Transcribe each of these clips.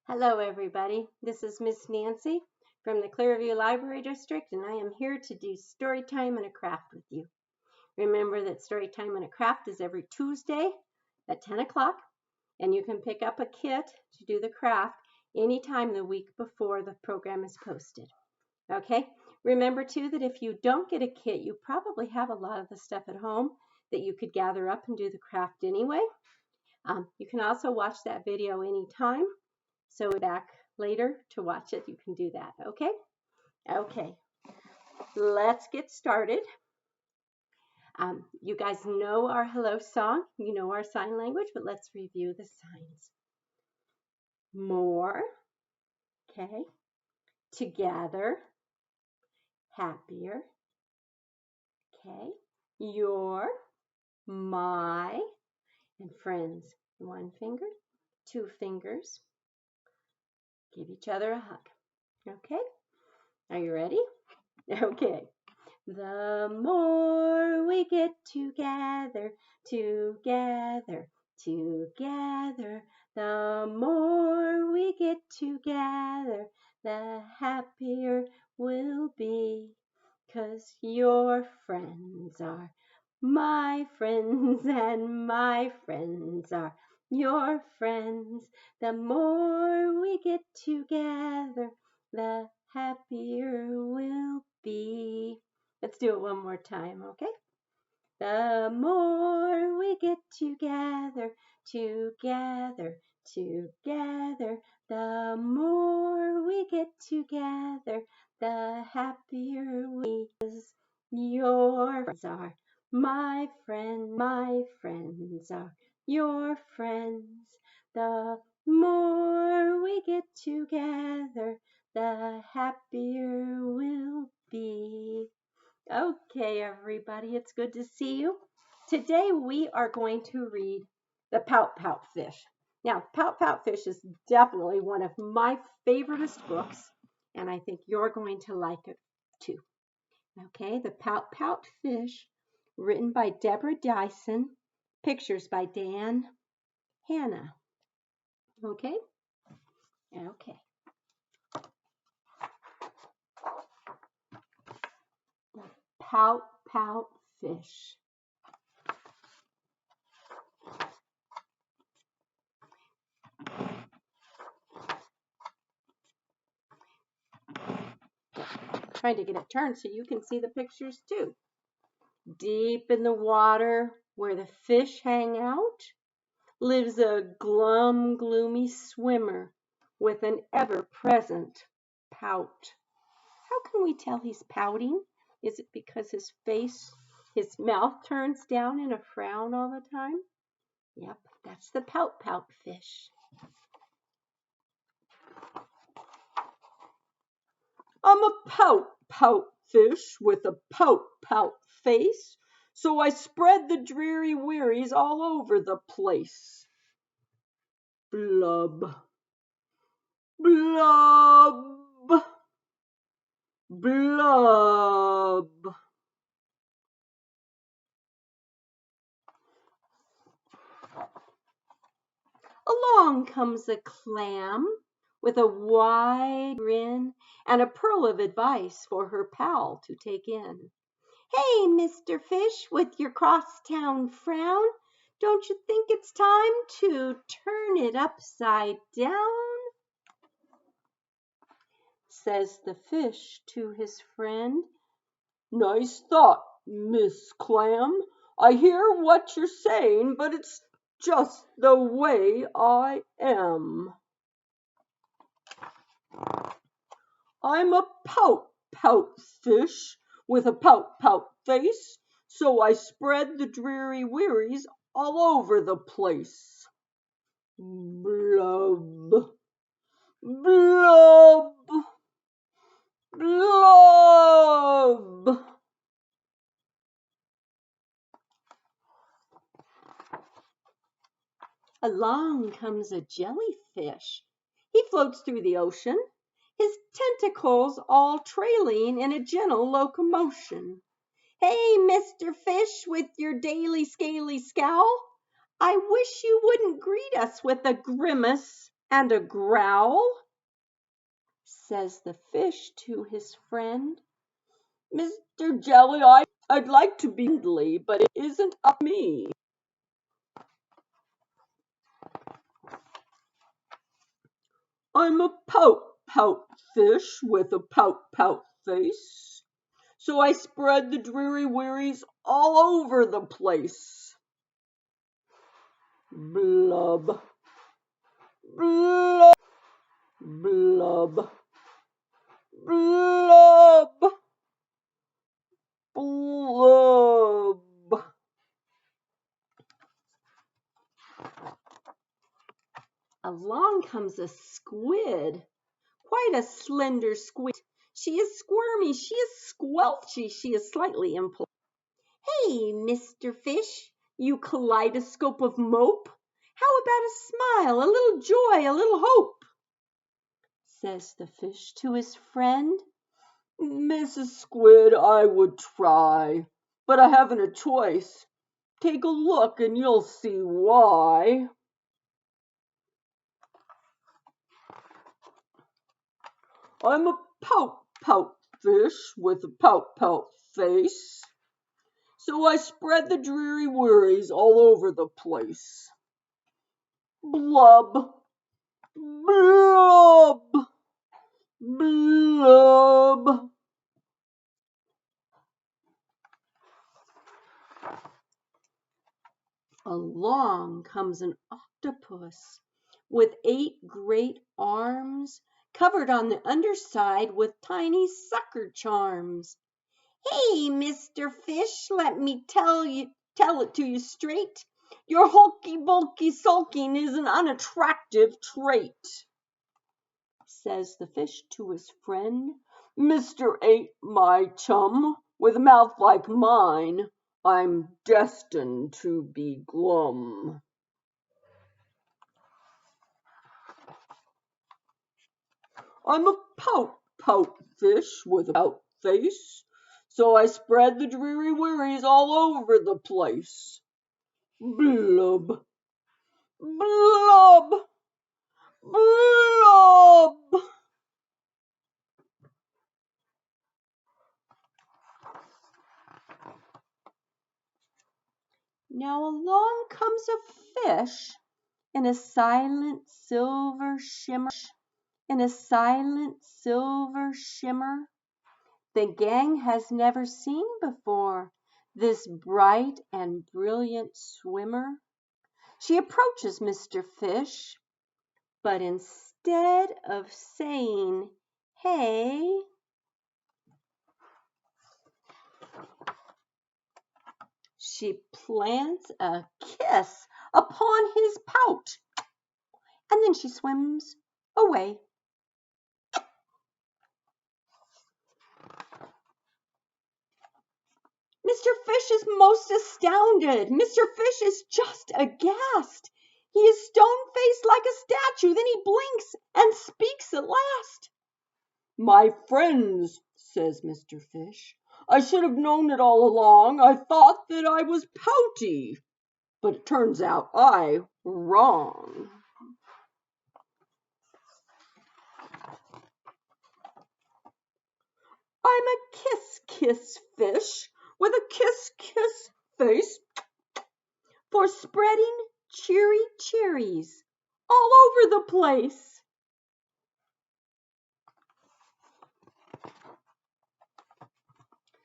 Hello everybody, this is Miss Nancy from the Clearview Library District and I am here to do Storytime and a Craft with you. Remember that Storytime and a Craft is every Tuesday at 10 o'clock and you can pick up a kit to do the craft anytime the week before the program is posted. Okay, remember too that if you don't get a kit, you probably have a lot of the stuff at home that you could gather up and do the craft anyway. You can also watch that video anytime. So back later to watch it, you can do that, okay? Okay, let's get started. You guys know our hello song, you know our sign language, but let's review the signs. More, okay, together, happier, okay, your, my, and friends. 1 finger, 2 fingers. Give each other a hug. Okay? Are you ready? Okay. The more we get together, together, together, the more we get together, the happier we'll be. 'Cause your friends are my friends and my friends are your friends. The more we get together, the happier we'll be. Let's do it one more time, okay? The more we get together, together, together, the more we get together, the happier we be. Your friends are my friends are your friends. The more we get together, the happier we'll be. Okay, everybody, it's good to see you. Today we are going to read the Pout-Pout Fish. Now, Pout-Pout Fish is definitely one of my favoriteest books, and I think you're going to like it too. Okay, the Pout-Pout Fish, written by Deborah Diesen, pictures by Dan Hanna. Okay? Okay. The Pout-Pout Fish. Trying to get it turned so you can see the pictures too. Deep in the water where the fish hang out lives a gloomy swimmer with an ever-present pout. How can we tell he's pouting? Is it because his mouth turns down in a frown all the time? Yep, that's the Pout-Pout fish. I'm a Pout-Pout fish with a Pout-Pout face, so I spread the dreary wearies all over the place. Blub, blub, blub. Along comes a clam with a wide grin and a pearl of advice for her pal to take in. Hey, Mr. Fish, with your crosstown frown, don't you think it's time to turn it upside down? Says the fish to his friend. Nice thought, Miss Clam. I hear what you're saying, but it's just the way I am. I'm a Pout-Pout fish with a Pout-Pout face, so I spread the dreary wearies all over the place. Blub, blub, blub. Along comes a jellyfish. He floats through the ocean, his tentacles all trailing in a gentle locomotion. Hey, Mr. Fish, with your daily scaly scowl, I wish you wouldn't greet us with a grimace and a growl? Says the fish to his friend. Mr. Jelly, I'd like to be friendly, but it isn't up to me. I'm a pout-pout fish with a pout-pout face, so I spread the dreary wearies all over the place. Blub, blub, blub, blub, blub. Along comes a squid, quite a slender squid. She is squirmy, she is squelchy, she is slightly impolite. Hey, Mr. Fish, you kaleidoscope of mope, how about a smile, a little joy, a little hope? Says the fish to his friend. Mrs. Squid, I would try, but I haven't a choice. Take a look and you'll see why. I'm a pout-pout fish with a pout-pout face, so I spread the dreary worries all over the place. Blub, blub, blub. Along comes an octopus with 8 great arms, covered on the underside with tiny sucker charms. Hey, Mr. Fish, let me tell it to you straight. Your hulky-bulky sulking is an unattractive trait. Says the fish to his friend. Mr. Ain't my chum, with a mouth like mine, I'm destined to be glum. I'm a pout-pout fish with a pout face, so I spread the dreary wearies all over the place. Blub, blub, blub. Now along comes a fish in a silent silver shimmer, in a silent silver shimmer. The gang has never seen before this bright and brilliant swimmer. She approaches Mr. Fish, but instead of saying, hey, she plants a kiss upon his pout, and then she swims away. Mr. Fish is most astounded. Mr. Fish is just aghast. He is stone-faced like a statue. Then he blinks and speaks at last. My friends, says Mr. Fish, I should have known it all along. I thought that I was pouty, but it turns out I wrong. I'm a kiss-kiss fish with a kiss-kiss face for spreading cheery cherries all over the place.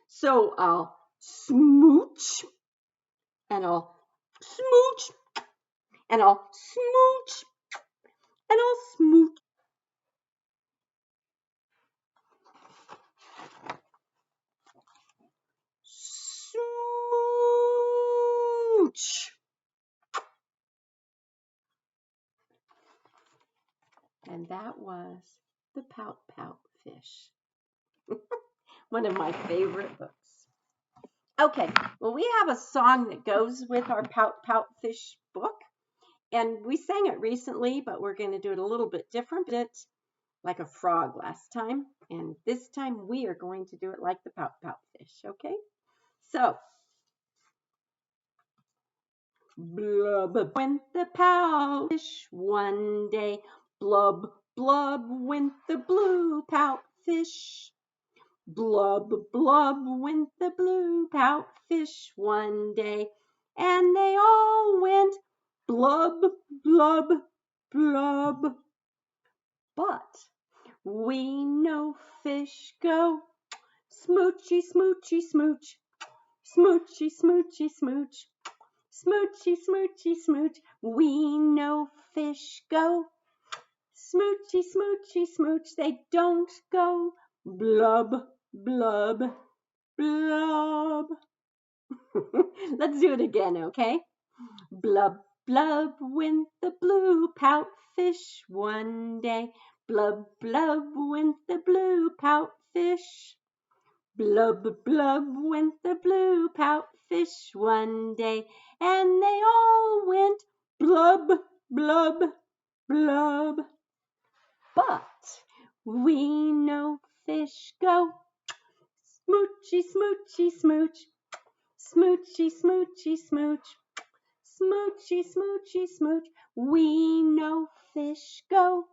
So I'll smooch, and I'll smooch, and I'll smooch, and I'll smooch. Smooch. And that was the Pout-Pout fish. One of my favorite books. Okay, well, we have a song that goes with our Pout-Pout fish book. And we sang it recently, but we're going to do it a little bit different. It's like a frog last time. And this time we are going to do it like the Pout-Pout fish, okay? So, blub went the pout fish one day Blub, blub went the blue pout fish. Blub, blub went the blue pout fish one day, and they all went blub, blub, blub. But we know fish go smoochy, smoochy, smooch, smoochy, smoochy, smooch, smoochy, smoochy, smooch. We know fish go smoochy, smoochy, smooch. They don't go blub, blub, blub. Let's do it again, okay? Blub, blub went the blue pout fish one day. Blub, blub went the blue pout fish. Blub, blub went the blue pout fish one day, and they all went blub, blub, blub. But we know fish go smoochy, smoochy, smooch, smoochy, smoochy, smooch, smoochy, smoochy, smooch. We know fish go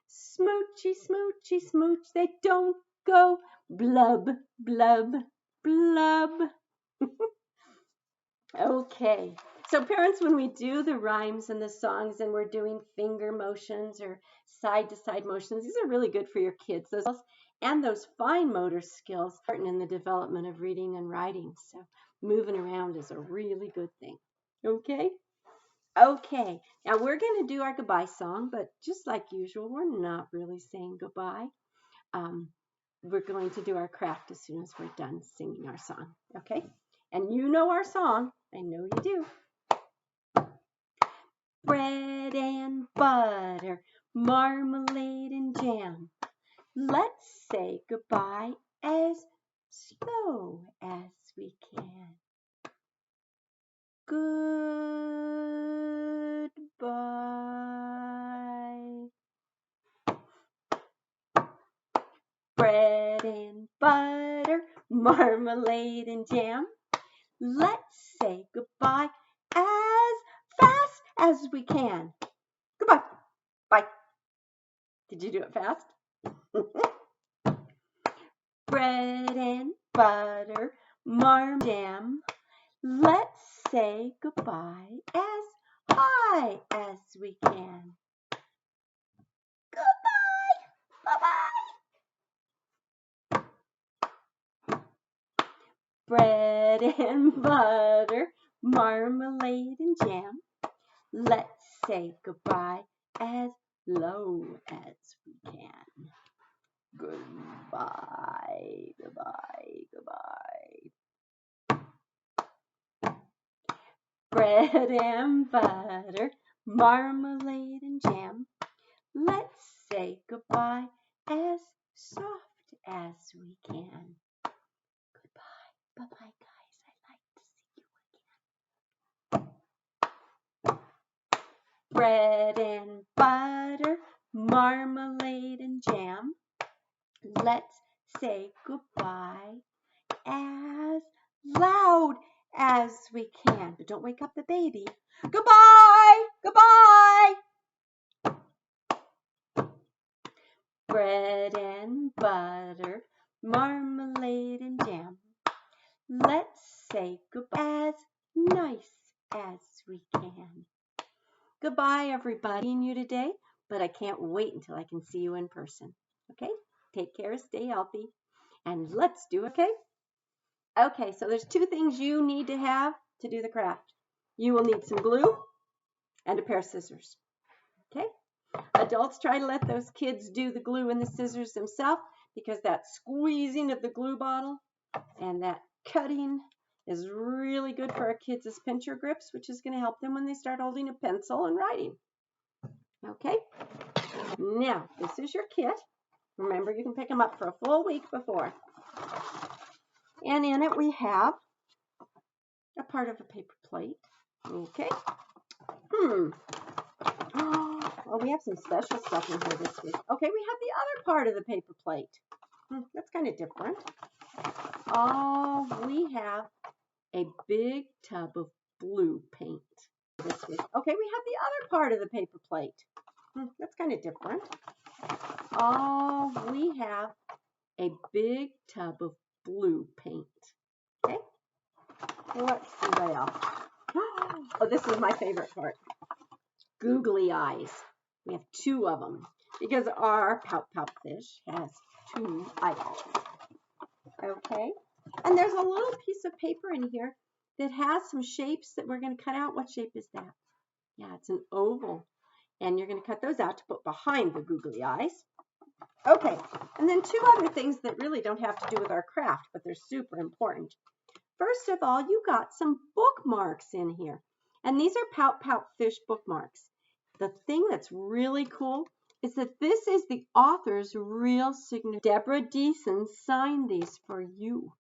smoochy, smoochy, smooch. They don't go blub, blub, blub. Okay, so parents, when we do the rhymes and the songs and we're doing finger motions or side to side motions, these are really good for your kids. Those fine motor skills important in the development of reading and writing. So moving around is a really good thing. Okay? Okay, now we're going to do our goodbye song, but just like usual, we're not really saying goodbye. We're going to do our craft as soon as we're done singing our song. Okay? And you know our song. I know you do. Bread and butter, marmalade and jam. Let's say goodbye as slow as we can. Goodbye. Bread and butter, marmalade and jam. Let's say goodbye as fast as we can. Goodbye. Bye. Did you do it fast? Bread and butter, marmalade jam. Let's say goodbye as high as we can. Goodbye. Bye-bye. Bread and butter, marmalade and jam. Let's say goodbye as low as we can. Goodbye, goodbye, goodbye. Bread and butter, marmalade and jam. Let's say goodbye as soft as we can. Goodbye. Bye-bye, guys. I'd like to see you again. Bread and butter, marmalade and jam. Let's say goodbye as loud as we can. But don't wake up the baby. Goodbye! Goodbye! Bread and butter, marmalade and jam. Let's say goodbye as nice as we can. Goodbye, everybody. Seeing you today, but I can't wait until I can see you in person. Okay? Take care, stay healthy, and let's do it, okay? Okay, so there's two things you need to have to do the craft. You will need some glue and a pair of scissors. Okay? Adults try to let those kids do the glue and the scissors themselves because that squeezing of the glue bottle and that cutting is really good for our kids as pincher grips, which is going to help them when they start holding a pencil and writing. Okay? Now, this is your kit. Remember, you can pick them up for a full week before. And in it we have a part of a paper plate. Okay. Oh, we have some special stuff in here this week. Okay, we have the other part of the paper plate. That's kind of different. Oh, we have a big tub of blue paint this week. Okay, we have the other part of the paper plate. That's kind of different. Oh, we have a big tub of blue paint. Okay, let's see what else. Oh, this is my favorite part. Googly eyes. We have 2 of them because our Pout-Pout fish has 2 eyeballs. Okay, and there's a little piece of paper in here that has some shapes that we're going to cut out. What shape is that? Yeah, it's an oval. And you're going to cut those out to put behind the googly eyes. Okay, and then 2 other things that really don't have to do with our craft, but they're super important. First of all, you got some bookmarks in here. And these are Pout-Pout fish bookmarks. The thing that's really cool is that this is the author's real signature. Deborah Diesen signed these for you.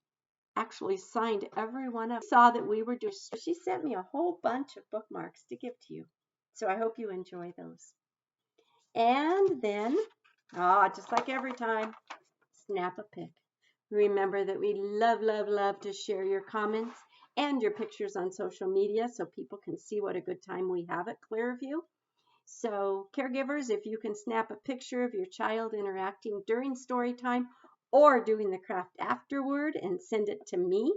Actually signed every one of them. Saw that we were doing, she sent me a whole bunch of bookmarks to give to you. So I hope you enjoy those. And then, just like every time, snap a pic. Remember that we love, love, love to share your comments and your pictures on social media so people can see what a good time we have at Clearview. So caregivers, if you can snap a picture of your child interacting during story time or doing the craft afterward and send it to me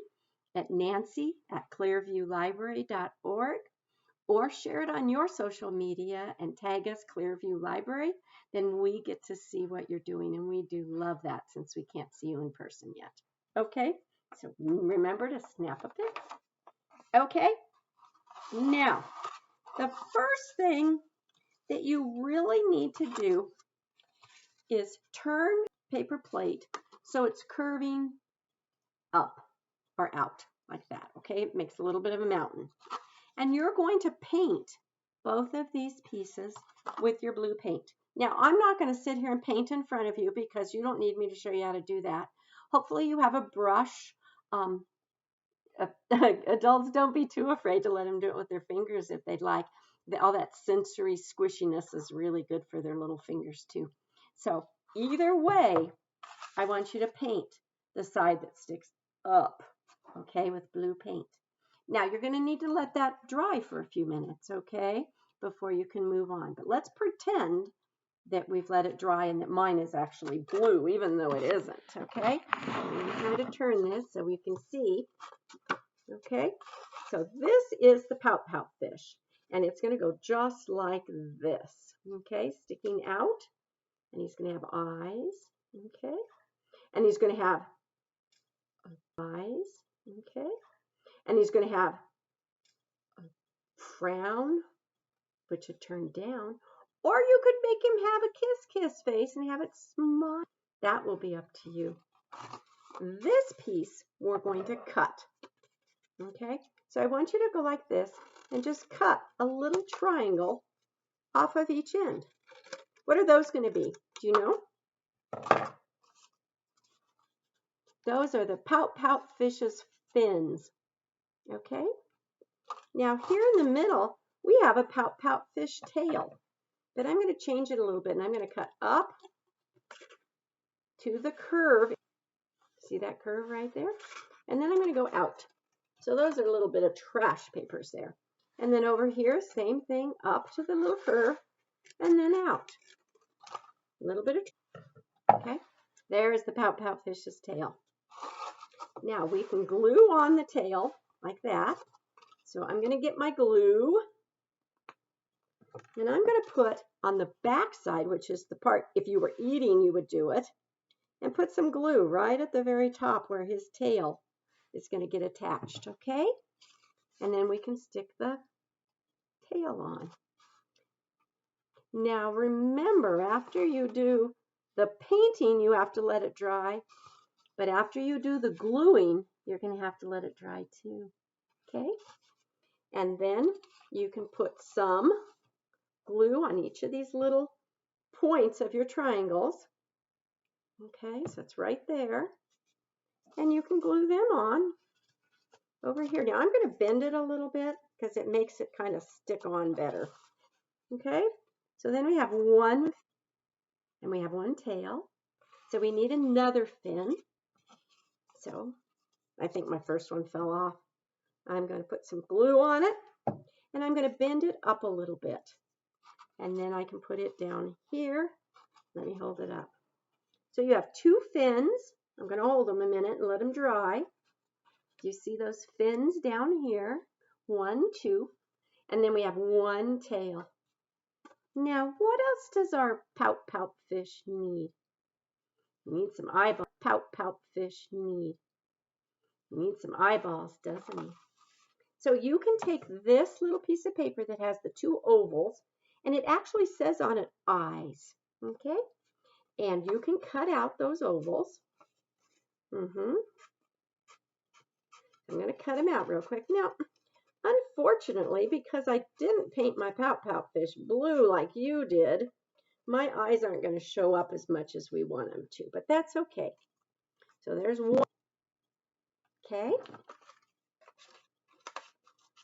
at nancy@clearviewlibrary.org, or share it on your social media and tag us Clearview Library, then we get to see what you're doing, and we do love that since we can't see you in person yet. Okay, so remember to snap a pic. Okay, now the first thing that you really need to do is turn paper plate so it's curving up or out like that. Okay, it makes a little bit of a mountain. And you're going to paint both of these pieces with your blue paint. Now, I'm not going to sit here and paint in front of you because you don't need me to show you how to do that. Hopefully you have a brush. Adults, don't be too afraid to let them do it with their fingers if they'd like. All that sensory squishiness is really good for their little fingers too. So either way, I want you to paint the side that sticks up, okay, with blue paint. Now, you're going to need to let that dry for a few minutes, okay, before you can move on. But let's pretend that we've let it dry and that mine is actually blue, even though it isn't, okay? I'm going to turn this so we can see, okay? So this is the Pout-Pout fish, and it's going to go just like this, okay, sticking out, and he's going to have eyes, okay, and he's going to have eyes, okay, and he's going to have a frown, which would turn down, or you could make him have a kiss face and have it smile. That will be up to you. This piece we're going to cut, okay? So I want you to go like this and just cut a little triangle off of each end. What are those going to be? Do you know? Those are the Pout-Pout fish's fins, okay? Now here in the middle, we have a Pout-Pout fish tail, but I'm going to change it a little bit, and I'm going to cut up to the curve. See that curve right there? And then I'm going to go out. So those are a little bit of trash papers there. And then over here, same thing, up to the little curve, and then out. A little bit of, okay? There's the Pout-Pout fish's tail. Now we can glue on the tail like that. So I'm going to get my glue, and I'm going to put on the back side, which is the part, if you were eating, you would do it, and put some glue right at the very top where his tail is going to get attached, okay? And then we can stick the tail on. Now remember, after you do the painting, you have to let it dry, but after you do the gluing, you're going to have to let it dry too, okay? And then you can put some glue on each of these little points of your triangles. Okay, so it's right there. And you can glue them on over here. Now I'm going to bend it a little bit because it makes it kind of stick on better. Okay, so then we have one, and we have one tail. So we need another fin. So I think my first one fell off. I'm going to put some glue on it, and I'm going to bend it up a little bit. and then I can put it down here. Let me hold it up. So you have two fins. I'm going to hold them a minute and let them dry. Do you see those fins down here? 1, 2, and then we have one tail. Now, what else does our Pout-Pout fish need? He needs some eyeballs. Pout-Pout fish need some eyeballs, doesn't he? So you can take this little piece of paper that has the two ovals, and it actually says on it eyes, okay? And you can cut out those ovals. I'm going to cut them out real quick. Now, unfortunately, because I didn't paint my Pout-Pout fish blue like you did, my eyes aren't going to show up as much as we want them to, but that's okay. So there's one, okay?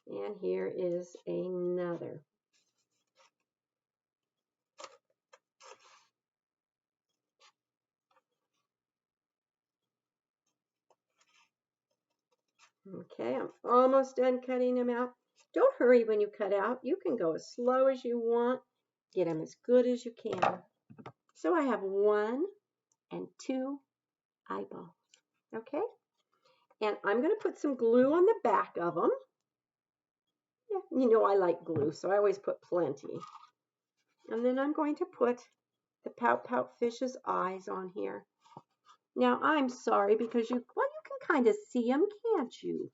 And here is another. Okay, I'm almost done cutting them out. Don't hurry when you cut out. You can go as slow as you want. Get them as good as you can. So I have 1 and 2 eyeballs. Okay? And I'm going to put some glue on the back of them. Yeah, you know I like glue, so I always put plenty. And then I'm going to put the Pout-Pout fish's eyes on here. Now, I'm sorry because you can kind of see them, can't you?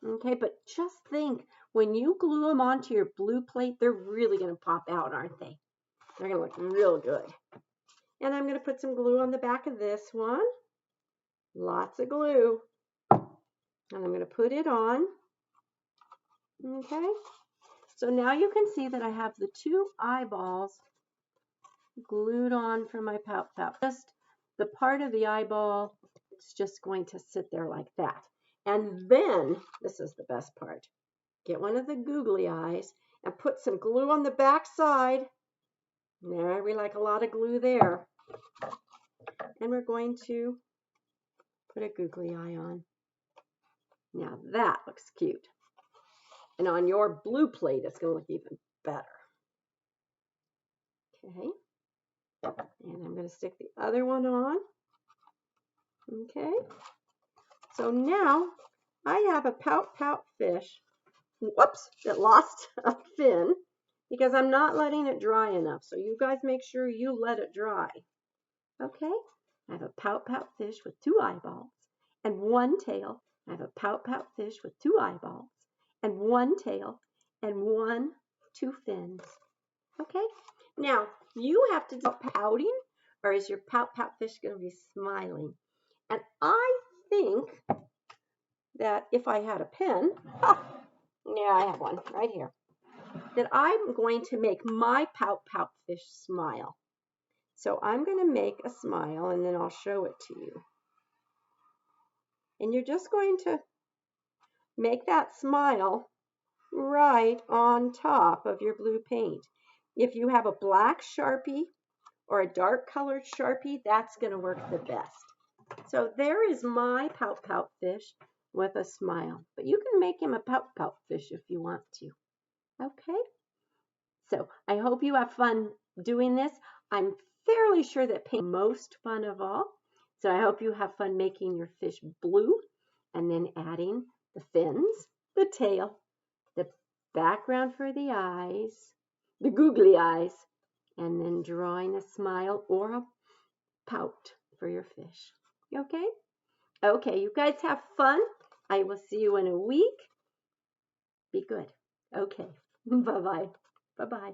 Okay, but just think, when you glue them onto your blue plate, they're really going to pop out, aren't they? They're going to look real good. And I'm going to put some glue on the back of this one. Lots of glue. And I'm going to put it on. Okay, so now you can see that I have the 2 eyeballs glued on for my Pout-Pout. Just the part of the eyeball, it's just going to sit there like that. And then, this is the best part, get one of the googly eyes and put some glue on the back side. There, we like a lot of glue there. And we're going to put a googly eye on. Now that looks cute. And on your blue plate, it's going to look even better. Okay. And I'm going to stick the other one on. Okay. So now I have a Pout-Pout fish. Whoops, it lost a fin because I'm not letting it dry enough. So you guys make sure you let it dry. Okay, I have a Pout-Pout fish with 2 eyeballs and 1 tail. I have a Pout-Pout fish with 2 eyeballs and 1 tail and 2 fins. Okay, now you have to do pouting, or is your Pout-Pout fish going to be smiling? And I think that if I had a pen, yeah, I have one right here, that I'm going to make my Pout-Pout fish smile. So I'm going to make a smile and then I'll show it to you. And you're just going to make that smile right on top of your blue paint. If you have a black Sharpie or a dark colored Sharpie, that's going to work the best. So there is my Pout-Pout fish with a smile. But you can make him a Pout-Pout fish if you want to. Okay? So I hope you have fun doing this. I'm fairly sure that paint is most fun of all. So I hope you have fun making your fish blue and then adding the fins, the tail, the background for the eyes, the googly eyes, and then drawing a smile or a pout for your fish. Okay? Okay, you guys have fun. I will see you in a week. Be good. Okay. Bye-bye. Bye-bye.